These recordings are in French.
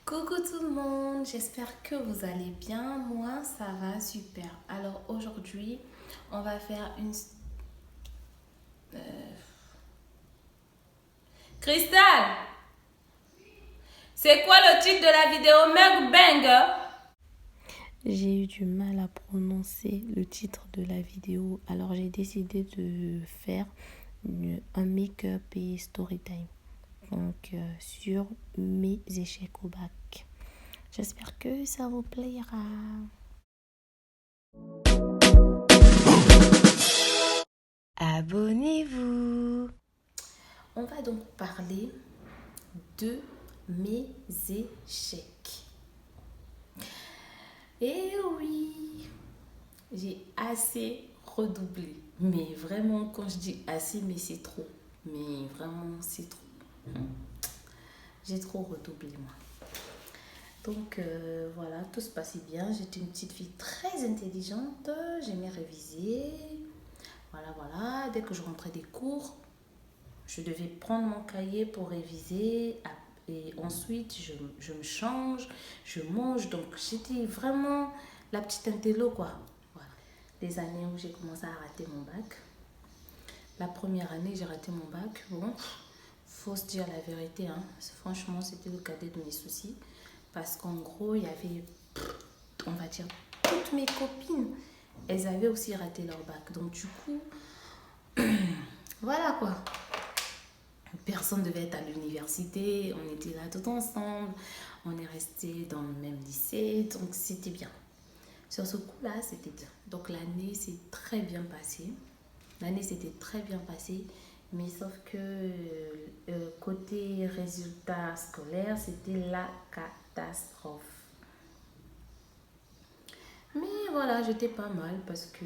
Coucou tout le monde, j'espère que vous allez bien. Moi, ça va super. Alors aujourd'hui, on va faire une... Cristal, c'est quoi le titre de la vidéo Mukbang? J'ai eu du mal à prononcer le titre de la vidéo, alors j'ai décidé de faire un make-up et story time. Donc sur mes échecs au bac. J'espère que ça vous plaira. Abonnez-vous. On va donc parler de mes échecs. Et oui, j'ai assez redoublé. Mais vraiment, quand je dis assez, mais c'est trop. Mais vraiment, c'est trop. J'ai trop redoublé, moi. Donc voilà, tout se passait bien. J'étais une petite fille très intelligente. J'aimais réviser. Voilà. Dès que je rentrais des cours, je devais prendre mon cahier pour réviser. Et ensuite, je me change, je mange. Donc, j'étais vraiment la petite intello, quoi. Voilà. Les années où j'ai commencé à rater mon bac. La première année, j'ai raté mon bac. Bon, faut se dire la vérité, hein. Franchement, c'était le cadet de mes soucis. Parce qu'en gros, il y avait, on va dire, toutes mes copines, elles avaient aussi raté leur bac. Donc du coup, voilà quoi. Personne devait être à l'université, on était là tout ensemble, on est resté dans le même lycée, donc c'était bien. Sur ce coup-là, c'était bien. Donc l'année s'est très bien passée. L'année s'était très bien passée, mais sauf que côté résultats scolaires, c'était la catastrophe. Mais voilà, j'étais pas mal parce que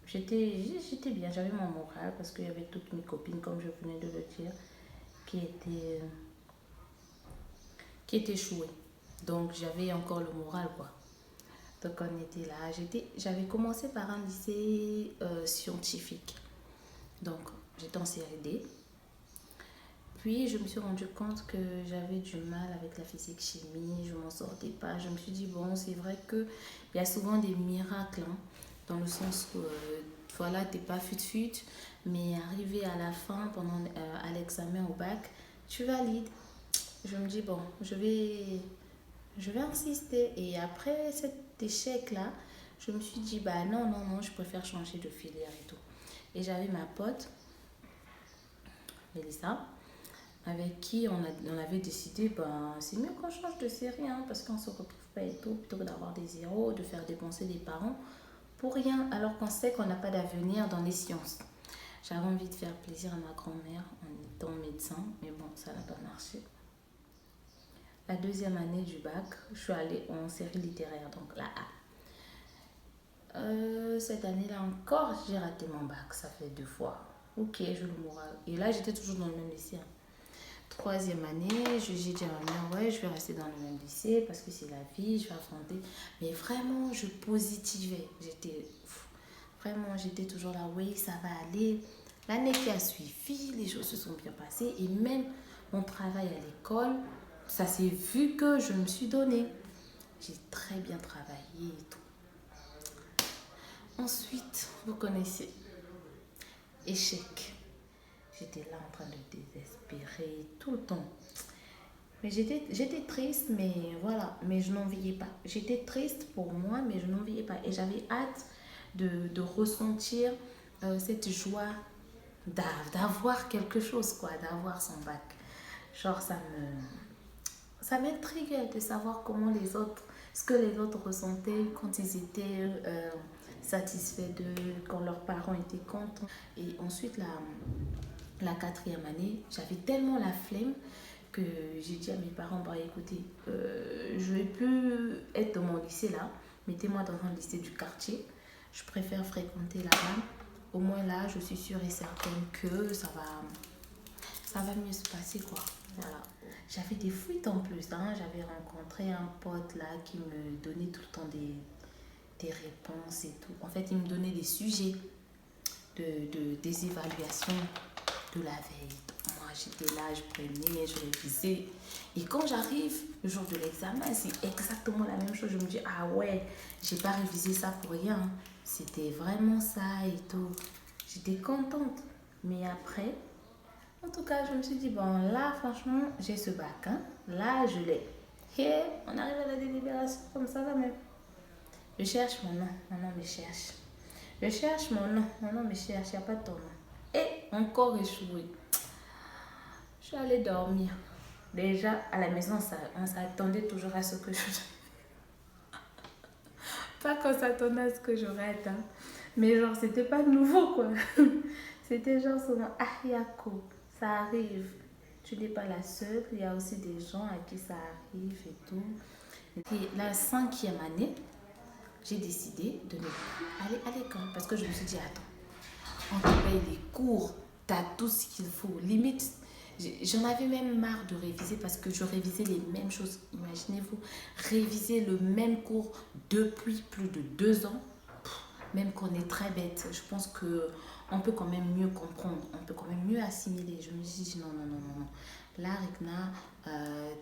j'étais bien, j'avais mon moral parce qu'il y avait toutes mes copines, comme je venais de le dire, qui étaient, qui étaient échouées. Donc j'avais encore le moral, quoi. Donc on était là. J'avais commencé par un lycée scientifique. Donc j'étais en série D. Puis je me suis rendu compte que j'avais du mal avec la physique chimie, je m'en sortais pas. Je me suis dit, bon, c'est vrai qu'il y a souvent des miracles, hein, dans le sens où, voilà, t'es pas fut-fut, mais arrivé à la fin, à l'examen au bac, tu valides. Je me dis, bon, je vais insister. Et après cet échec-là, je me suis dit, bah non, je préfère changer de filière et tout. Et j'avais ma pote, Mélissa, avec qui on avait décidé, ben, c'est mieux qu'on change de série, hein, parce qu'on ne se retrouve pas et tout, plutôt que d'avoir des zéros, de faire dépenser les parents pour rien, alors qu'on sait qu'on n'a pas d'avenir dans les sciences. J'avais envie de faire plaisir à ma grand-mère en étant médecin, mais bon, ça n'a pas marché. La deuxième année du bac, je suis allée en série littéraire, donc la A. Cette année-là encore, j'ai raté mon bac, ça fait 2 fois. Ok, je le moral. Et là, j'étais toujours dans le même lycée, hein. Troisième année, j'ai dit à ma mère, ouais, je vais rester dans le même lycée parce que c'est la vie, je vais affronter. Mais vraiment, je positivais. J'étais toujours là, oui, ça va aller. L'année qui a suivi, les choses se sont bien passées. Et même mon travail à l'école, ça s'est vu que je me suis donnée. J'ai très bien travaillé et tout. Ensuite, vous connaissez, échec. J'étais là en train de désespérer tout le temps. Mais j'étais triste, mais voilà, mais je n'enviais pas. J'étais triste pour moi, mais je n'enviais pas. Et j'avais hâte de ressentir cette joie d'avoir quelque chose, quoi, d'avoir son bac. Genre, ça m'intriguait de savoir comment les autres, ce que les autres ressentaient quand ils étaient satisfaits d'eux, quand leurs parents étaient contents. Et ensuite, la quatrième année, j'avais tellement la flemme que j'ai dit à mes parents, bah écoutez, je ne vais plus être dans mon lycée là, mettez-moi dans un lycée du quartier, je préfère fréquenter là-bas. Au moins là, je suis sûre et certaine que ça va mieux se passer, quoi. Voilà. J'avais des fuites en plus, hein. J'avais rencontré un pote là qui me donnait tout le temps des réponses et tout. En fait, il me donnait des sujets des évaluations de la veille. Moi, j'étais là, je prenais, je révisais. Et quand j'arrive le jour de l'examen, c'est exactement la même chose. Je me dis, ah ouais, j'ai pas révisé ça pour rien. C'était vraiment ça et tout. J'étais contente. Mais après, en tout cas, je me suis dit, bon, là, franchement, j'ai ce bac. Hein. Là, je l'ai. Et on arrive à la délibération comme ça, quand même. Je cherche mon nom me cherche. Je cherche mon nom me cherche, il n'y a pas de ton nom. Et encore échoué. Je suis allée dormir. Déjà, à la maison, on s'attendait toujours à ce que je... Pas qu'on s'attendait à ce que je rate, hein. Mais genre, c'était pas nouveau, quoi. C'était genre souvent, ah, Yako, ça arrive. Tu n'es pas la seule, il y a aussi des gens à qui ça arrive et tout. Et la 5e année, j'ai décidé de ne plus aller à l'école. Parce que je me suis dit, attends, on te paye les cours, t'as tout ce qu'il faut. Limite, j'en avais même marre de réviser parce que je révisais les mêmes choses. Imaginez-vous, réviser le même cours depuis plus de 2 ans, même qu'on est très bête. Je pense qu'on peut quand même mieux comprendre, on peut quand même mieux assimiler. Je me suis dit, non, non, non, non, non. Là, Rikna,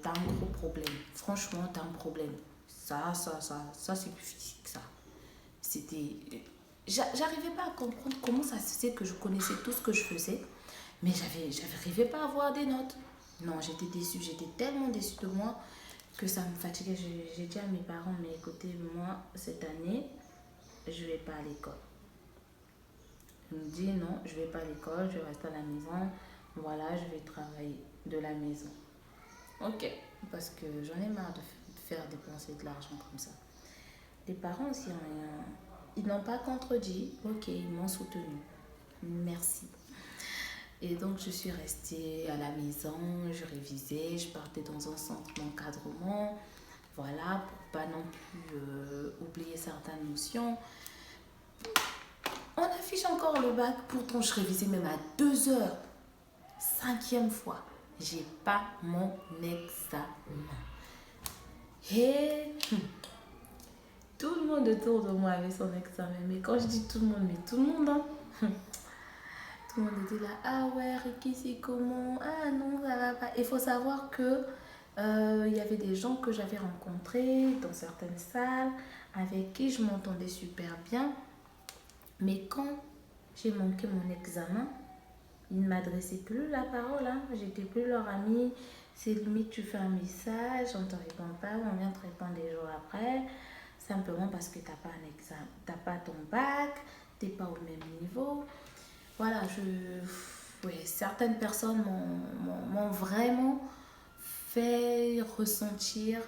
t'as un gros problème. Franchement, t'as un problème. Ça, c'est plus physique, ça. C'était... J'arrivais pas à comprendre comment ça se fait que je connaissais tout ce que je faisais, mais j'arrivais pas à avoir des notes. Non, j'étais déçue, j'étais tellement déçue de moi que ça me fatiguait. J'ai dit à mes parents, mais écoutez, moi, cette année, je vais pas à l'école. Ils me disent, non, je vais pas à l'école, je vais rester à la maison. Voilà, je vais travailler de la maison. Ok, parce que j'en ai marre de faire dépenser de l'argent comme ça. Les parents aussi, ils n'ont pas contredit. Ok, ils m'ont soutenu. Merci. Et donc, je suis restée à la maison, je révisais, je partais dans un centre d'encadrement. Voilà, pour pas non plus oublier certaines notions. On affiche encore le bac, pourtant je révisais même à 2 heures. 5e fois, j'ai pas mon examen. Et tout le monde autour de moi avait son examen. Mais quand je dis tout le monde, mais tout le monde, hein. Tout le monde était là, ah ouais, Ricky, c'est comment? Ah non, ça va pas. Il faut savoir que il y avait des gens que j'avais rencontrés dans certaines salles, avec qui je m'entendais super bien. Mais quand j'ai manqué mon examen, ils ne m'adressaient plus la parole. Hein. J'étais plus leur amie. C'est limite, tu fais un message, on ne te répond pas, on vient te répondre des jours après. Simplement parce que tu n'as pas un examen, tu n'as pas ton bac, tu n'es pas au même niveau. Voilà, certaines personnes m'ont vraiment fait ressentir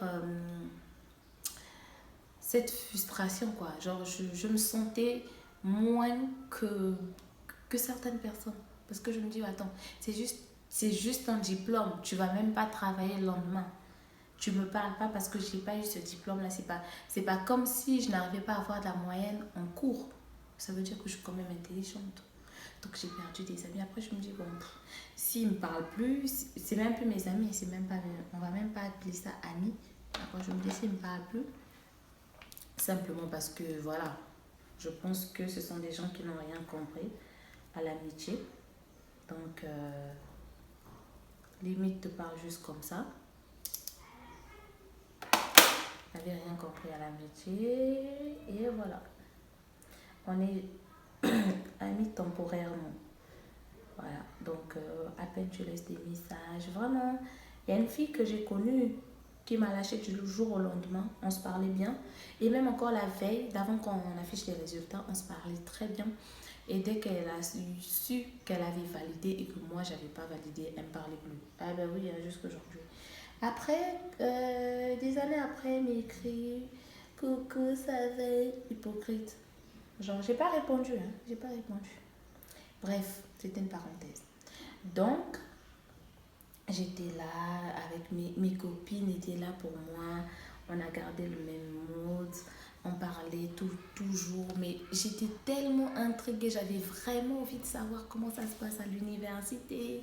cette frustration, quoi. Genre, je me sentais moins que certaines personnes. Parce que je me dis, attends, c'est juste un diplôme. Tu vas même pas travailler le lendemain. Tu me parles pas parce que j'ai pas eu ce diplôme-là. C'est pas comme si je n'arrivais pas à avoir de la moyenne en cours. Ça veut dire que je suis quand même intelligente. Donc j'ai perdu des amis. Après, je me dis, bon, s'ils me parlent plus, c'est même plus mes amis. On va même pas appeler ça amis. Après, je me dis, s'ils me parlent plus, simplement parce que, voilà, je pense que ce sont des gens qui n'ont rien compris à l'amitié. Donc, limite te parle juste comme ça. J'avais rien compris à l'amitié. Et voilà. On est amis temporairement. Voilà. Donc, à peine tu laisses des messages. Vraiment, il y a une fille que j'ai connue qui m'a lâché du jour au lendemain. On se parlait bien. Et même encore la veille, d'avant qu'on affiche les résultats, on se parlait très bien. Et dès qu'elle a su qu'elle avait validé et que moi, j'avais pas validé, elle me parlait plus. Ah ben oui, jusqu'aujourd'hui. Après, des années après, elle m'écrit « Coucou, ça va ?» Hypocrite. Genre, j'ai pas répondu, hein. J'ai pas répondu. Bref, c'était une parenthèse. Donc, j'étais là avec mes copines, étaient là pour moi. On a gardé le même mood. On parlait toujours. Mais j'étais tellement intriguée. J'avais vraiment envie de savoir comment ça se passe à l'université.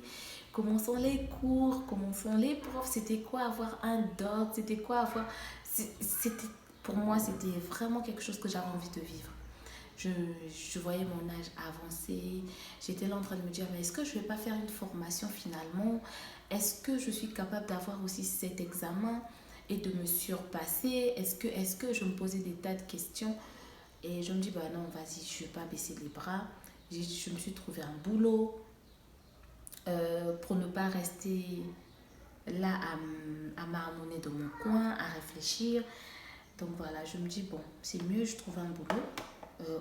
Comment sont les cours. Comment sont les profs. C'était quoi avoir un doc. Pour moi, c'était vraiment quelque chose que j'avais envie de vivre. Je, je voyais mon âge avancer. J'étais là en train de me dire, mais est-ce que je ne vais pas faire une formation finalement? Est-ce que je suis capable d'avoir aussi cet examen et de me surpasser? Est-ce que je me posais des tas de questions? Et je me dis, bah non, vas-y, je ne vais pas baisser les bras. Je me suis trouvé un boulot pour ne pas rester là à marmonner dans mon coin, à réfléchir. Donc voilà, je me dis, bon, c'est mieux, je trouve un boulot.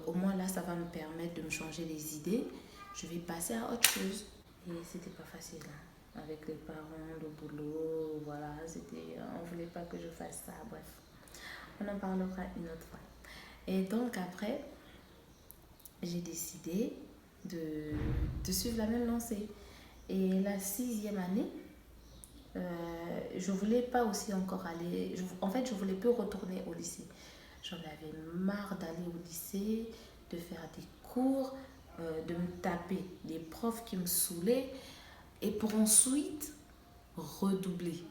Au moins là, ça va me permettre de me changer les idées. Je vais passer à autre chose. Et c'était pas facile, hein. Avec les parents, le boulot, voilà, c'était, on voulait pas que je fasse ça. Bref, on en parlera une autre fois. Et donc après, j'ai décidé de, de suivre la même lancée. Et la sixième année, je voulais pas aussi encore aller. En fait, je voulais plus retourner au lycée. J'en avais marre d'aller au lycée, de faire des cours, de me taper des profs qui me saoulaient et pour ensuite redoubler.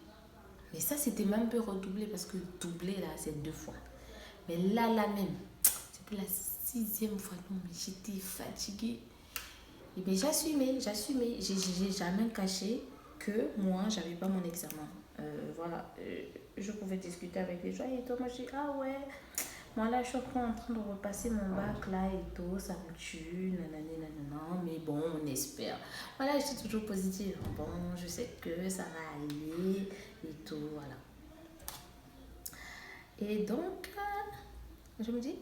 Mais ça, c'était même peu redoubler parce que doubler, là, c'est 2 fois. Mais là même, c'est pour la sixième fois. Non, mais j'étais fatiguée. Et bien, j'assumais. J'ai jamais caché que moi, j'avais pas mon examen. Voilà, je pouvais discuter avec les gens et tout. Moi, je dis, ah ouais, moi là, je suis encore en train de repasser mon bac là et tout, ça me tue, nanani, nanana, mais bon, on espère. Voilà, je suis toujours positive. Bon, je sais que ça va aller et tout, voilà. Et donc, je me dis,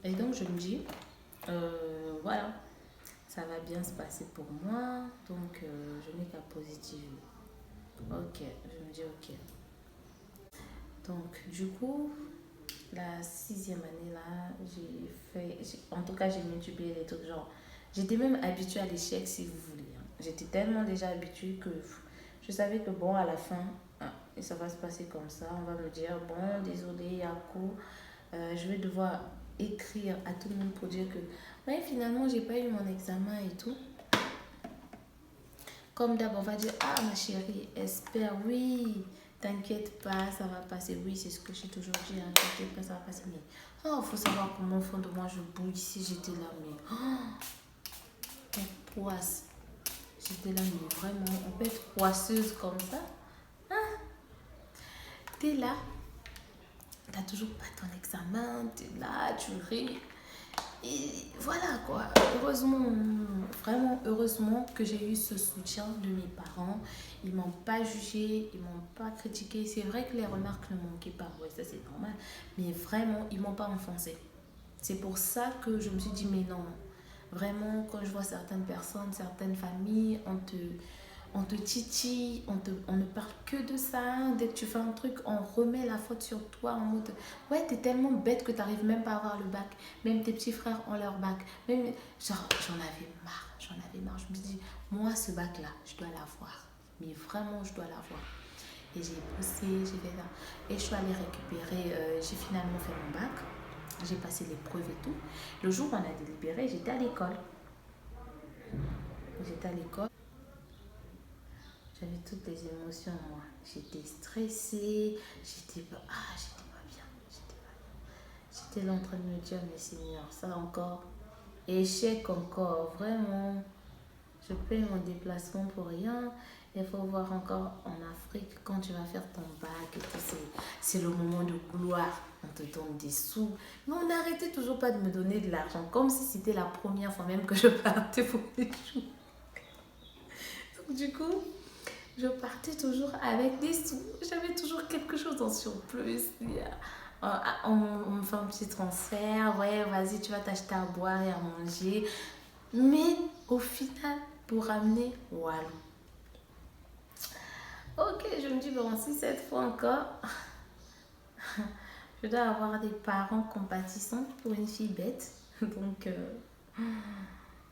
et donc je me dis, voilà, ça va bien se passer pour moi, donc je n'ai qu'à positiver. Ok, je me dis ok. Donc, du coup, la sixième année là, en tout cas, j'ai multiplié les trucs. Genre, j'étais même habituée à l'échec, si vous voulez, hein. J'étais tellement déjà habituée que je savais que bon, à la fin, ah, et ça va se passer comme ça. On va me dire, bon, désolé, à coup, je vais devoir écrire à tout le monde pour dire que, ouais, finalement, j'ai pas eu mon examen et tout. Comme d'hab, on va dire, ah ma chérie, espère, oui, t'inquiète pas, ça va passer. Oui, c'est ce que j'ai toujours dit, hein, t'inquiète pas, ça va passer. Mais oh, faut savoir comment au fond de moi je bouille si j'étais là, mais oh, en poisse. J'étais là, mais vraiment, on peut être poisseuse comme ça. T'es là, t'as toujours pas ton examen, t'es là, tu ris. Et voilà quoi, heureusement, vraiment heureusement que j'ai eu ce soutien de mes parents. Ils m'ont pas jugé, ils m'ont pas critiqué. C'est vrai que les remarques ne manquaient pas, ouais, ça c'est normal. Mais vraiment, ils m'ont pas enfoncé. C'est pour ça que je me suis dit, mais non, vraiment, quand je vois certaines personnes, certaines familles, on te titille, on ne parle que de ça. Dès que tu fais un truc, on remet la faute sur toi en mode ouais, t'es tellement bête que t'arrives même pas à avoir le bac. Même tes petits frères ont leur bac. Même, genre, j'en avais marre, j'en avais marre. Je me dis, moi, ce bac-là, je dois l'avoir. Mais vraiment, je dois l'avoir. Et j'ai poussé, j'ai fait ça. Et je suis allée récupérer, j'ai finalement fait mon bac. J'ai passé l'épreuve et tout. Le jour où on a délibéré, j'étais à l'école. J'étais à l'école. J'avais toutes les émotions, moi. J'étais stressée, j'étais pas bien, j'étais pas bien. J'étais là en train de me dire, mais Seigneur, ça encore, échec encore, vraiment. Je paye mon déplacement pour rien. Il faut voir encore en Afrique, quand tu vas faire ton bac et tout, c'est le moment de gloire. On te donne des sous. Mais on n'arrêtait toujours pas de me donner de l'argent, comme si c'était la première fois même que je partais pour des jours. Donc, du coup, je partais toujours avec des sous. J'avais toujours quelque chose en surplus. On me fait un petit transfert. Ouais, vas-y, tu vas t'acheter à boire et à manger. Mais au final, pour ramener, voilà. Ok, je me dis, bon, si cette fois encore, je dois avoir des parents compatissants pour une fille bête. Donc,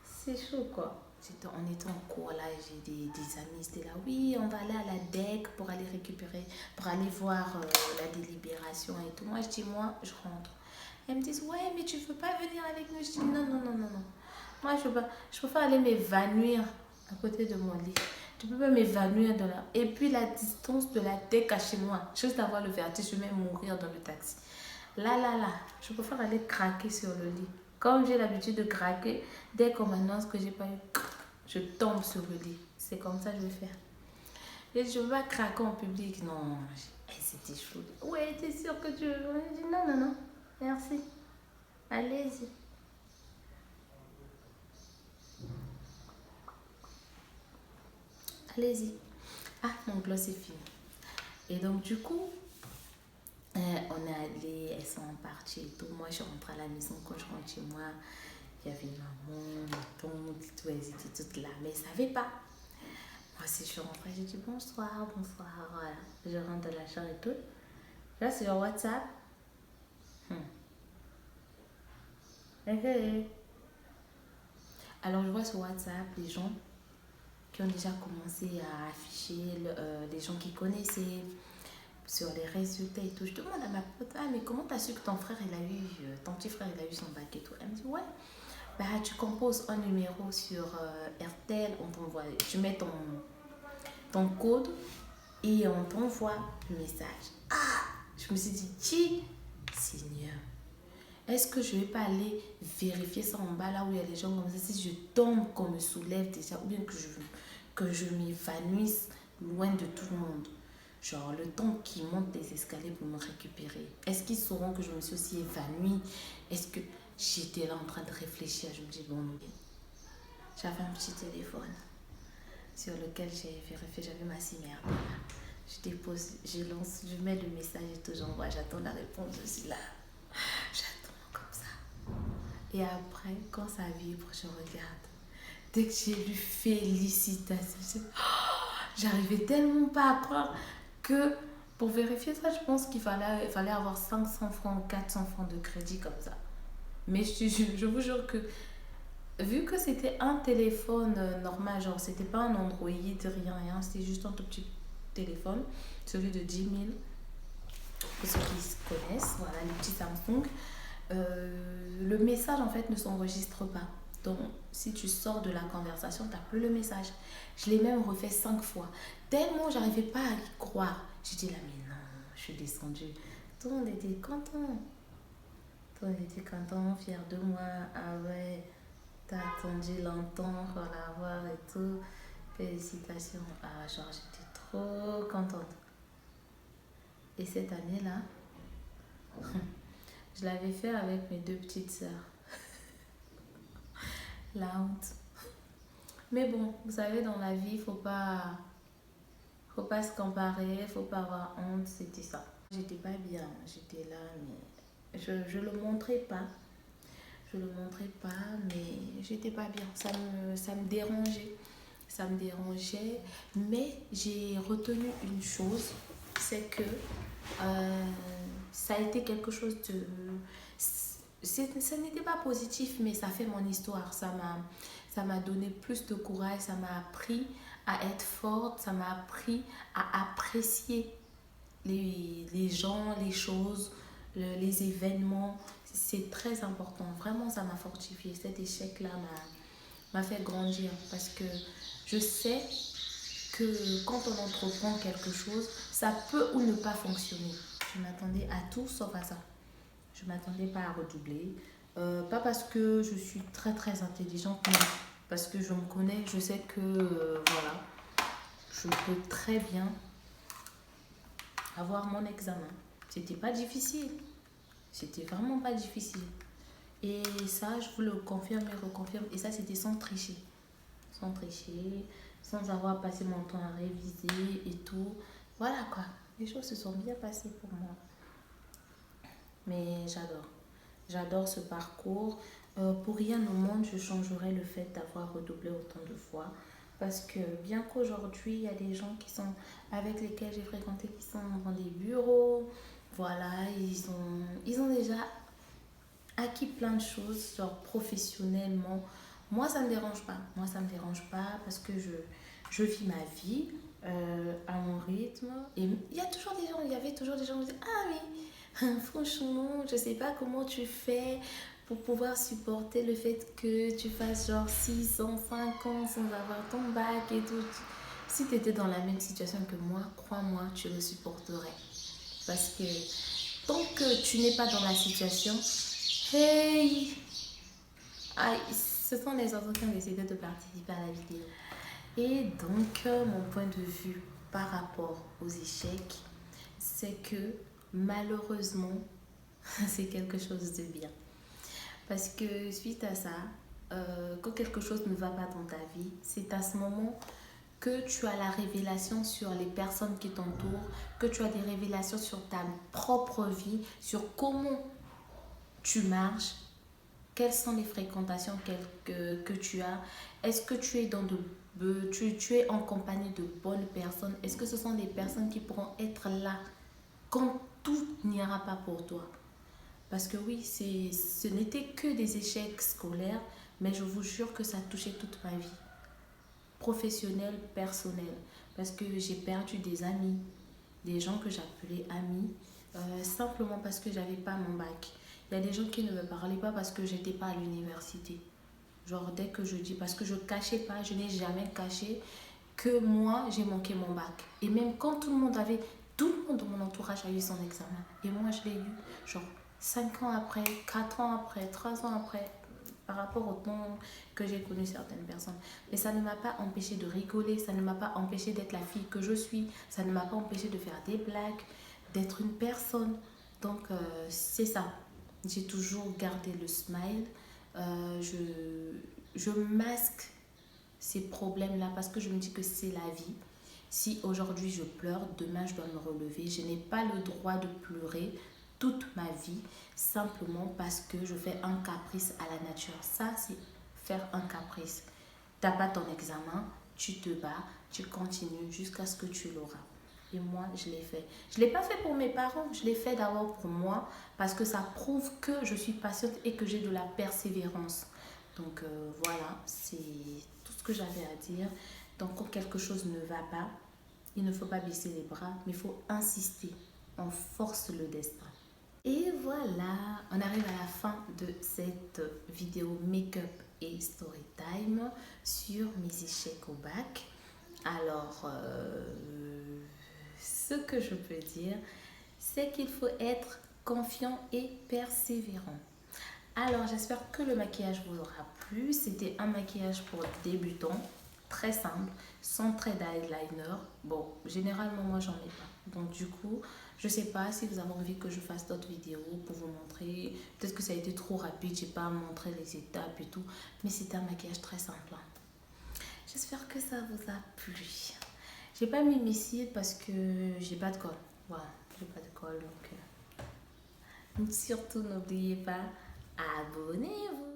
c'est chaud, quoi. On était en cours là, j'ai des amis, c'était là, oui, on va aller à la DEC pour aller récupérer, pour aller voir la délibération et tout. Moi, je dis, moi, je rentre. Elles me disent, ouais, mais tu veux pas venir avec nous? Je dis, non, non, non, non, non. Moi, je préfère aller m'évanouir à côté de mon lit. Je peux pas m'évanouir de là. Et puis la distance de la DEC à chez moi, juste avoir le vertige, je vais même mourir dans le taxi. Là, je préfère aller craquer sur le lit. Comme j'ai l'habitude de craquer, dès qu'on m'annonce que j'ai pas eu, je tombe sur le lit. C'est comme ça que je vais faire. Et je ne vais pas craquer en public. Non, c'était chaud. Ouais, t'es sûr que tu veux? Je dis non, merci. Allez-y. Allez-y. Ah, mon gloss est fini. Et donc, du coup, on est allé, elles sont parties et tout. Moi, je suis rentrée à la maison. Quand je rentre chez moi, il y avait maman, ma tante et tout. Elles étaient toutes là. Mais elles ne savaient pas. Moi aussi, je suis rentrée. J'ai dit bonsoir. Voilà. Je rentre dans la chambre et tout. Là, c'est sur WhatsApp. Alors, je vois sur WhatsApp les gens qui ont déjà commencé à afficher les gens qu'ils connaissaient sur les résultats et tout. Je demande à ma pote, ah mais comment t'as su que ton frère il a eu, ton petit frère il a eu son bac et tout. Elle me dit ouais, bah tu composes un numéro sur RTL, on t'envoie, tu mets ton code et on t'envoie le message. Ah, je me suis dit, qui Seigneur, est-ce que je vais pas aller vérifier ça en bas là où il y a les gens comme ça, si je tombe, qu'on me soulève déjà, ou bien que je m'évanouisse loin de tout le monde. Genre le temps qu'ils montent des escaliers pour me récupérer. Est-ce qu'ils sauront que je me suis aussi évanouie? Est-ce que j'étais là en train de réfléchir? Je me dis, bon, j'avais un petit téléphone sur lequel j'ai vérifié, j'avais ma SIM là. Je dépose, je lance, je mets le message et tout, j'envoie, j'attends la réponse, je suis là. J'attends comme ça. Et après, quand ça vibre, je regarde. Dès que j'ai lu félicitations, j'arrivais tellement pas à croire que pour vérifier ça, je pense qu'il fallait avoir 500 francs, 400 francs de crédit comme ça. Mais je vous jure que vu que c'était un téléphone normal, genre c'était pas un Android, rien, c'était juste un tout petit téléphone, celui de 10 000, pour ceux qui se connaissent, voilà, les petits Samsung, le message en fait ne s'enregistre pas. Donc, si tu sors de la conversation, tu n'as plus le message. Je l'ai même refait 5 fois. Tellement j'arrivais pas à y croire. J'ai dit là, mais non, je suis descendue. Tout le monde était content. Tout le monde était content, fier de moi. Ah ouais, t'as attendu longtemps pour l'avoir et tout. Félicitations. Ah, genre, j'étais trop contente. Et cette année-là, je l'avais fait avec mes deux petites sœurs. La honte. Mais bon, vous savez, dans la vie, faut pas se comparer, faut pas avoir honte, c'était ça. J'étais pas bien, j'étais là, mais je le montrais pas. Je le montrais pas, mais j'étais pas bien. Ça me dérangeait. Ça me dérangeait. Mais j'ai retenu une chose, c'est que ça a été quelque chose de... Ça n'était pas positif, mais ça fait mon histoire. Ça m'a donné plus de courage, ça m'a appris à être forte, ça m'a appris à apprécier les gens, les choses, les événements. C'est très important. Vraiment, ça m'a fortifié. Cet échec-là m'a fait grandir parce que je sais que quand on entreprend quelque chose, ça peut ou ne pas fonctionner. Je m'attendais à tout sauf à ça. Je ne m'attendais pas à redoubler. Pas parce que je suis très très intelligente, mais parce que je me connais, je sais que voilà, je peux très bien avoir mon examen. C'était pas difficile. C'était vraiment pas difficile. Et ça, je vous le confirme et reconfirme. Et ça, c'était sans tricher. Sans tricher, sans avoir passé mon temps à réviser et tout. Voilà quoi. Les choses se sont bien passées pour moi. Mais j'adore. J'adore ce parcours. Pour rien au monde, je changerais le fait d'avoir redoublé autant de fois. Parce que bien qu'aujourd'hui, il y a des gens qui sont avec lesquels j'ai fréquenté qui sont dans des bureaux. Voilà, ils ont déjà acquis plein de choses, genre professionnellement. Moi, ça ne me dérange pas. Moi, ça ne me dérange pas parce que je vis ma vie à mon rythme. Et il y avait toujours des gens qui me disaient, ah oui, franchement, je ne sais pas comment tu fais pour pouvoir supporter le fait que tu fasses genre 6 ans, 5 ans sans avoir ton bac et tout. si tu étais dans la même situation que moi, crois-moi, tu le supporterais. Parce que tant que tu n'es pas dans la situation, hey, ah, ce sont les autres qui ont décidé de participer à la vidéo. Et donc, mon point de vue par rapport aux échecs, c'est que malheureusement, c'est quelque chose de bien. Parce que suite à ça, quand quelque chose ne va pas dans ta vie, c'est à ce moment que tu as la révélation sur les personnes qui t'entourent, que tu as des révélations sur ta propre vie, sur comment tu marches, quelles sont les fréquentations que tu as, est-ce que tu es tu es en compagnie de bonnes personnes, est-ce que ce sont des personnes qui pourront être là quand tout n'ira pas pour toi. Parce que oui, ce n'était que des échecs scolaires, mais je vous jure que ça a touché toute ma vie, professionnelle, personnelle. Parce que j'ai perdu des amis, des gens que j'appelais amis, simplement parce que j'avais pas mon bac. Il y a des gens qui ne me parlaient pas parce que j'étais pas à l'université. Genre dès que je dis, parce que je cachais pas, je n'ai jamais caché que moi j'ai manqué mon bac. Et même quand tout le monde de mon entourage a eu son examen. Et moi je l'ai eu genre 5 ans après, 4 ans après, 3 ans après, par rapport au temps que j'ai connu certaines personnes. Mais ça ne m'a pas empêché de rigoler, ça ne m'a pas empêché d'être la fille que je suis, ça ne m'a pas empêché de faire des blagues, d'être une personne. Donc c'est ça. J'ai toujours gardé le smile. Euh, je masque ces problèmes-là parce que je me dis que c'est la vie. Si aujourd'hui je pleure, demain je dois me relever. Je n'ai pas le droit de pleurer toute ma vie simplement parce que je fais un caprice à la nature. Ça, c'est faire un caprice. Tu n'as pas ton examen, tu te bats, tu continues jusqu'à ce que tu l'auras. Et moi, je l'ai fait. Je ne l'ai pas fait pour mes parents, je l'ai fait d'abord pour moi parce que ça prouve que je suis patiente et que j'ai de la persévérance. Donc voilà, c'est tout ce que j'avais à dire. Donc quand quelque chose ne va pas, il ne faut pas baisser les bras, mais il faut insister. On force le destin. Et voilà, on arrive à la fin de cette vidéo make-up et story time sur mes échecs au bac. Alors, ce que je peux dire, c'est qu'il faut être confiant et persévérant. Alors, j'espère que le maquillage vous aura plu. C'était un maquillage pour débutants, très simple, sans trait d'eyeliner. Bon, généralement, moi, j'en ai pas. Donc, du coup, je sais pas si vous avez envie que je fasse d'autres vidéos pour vous montrer. Peut-être que ça a été trop rapide, j'ai pas montré les étapes et tout. Mais c'était un maquillage très simple. J'espère que ça vous a plu. J'ai pas mis mes cils parce que j'ai pas de colle. Voilà, j'ai pas de colle. Donc, surtout, n'oubliez pas, abonnez-vous.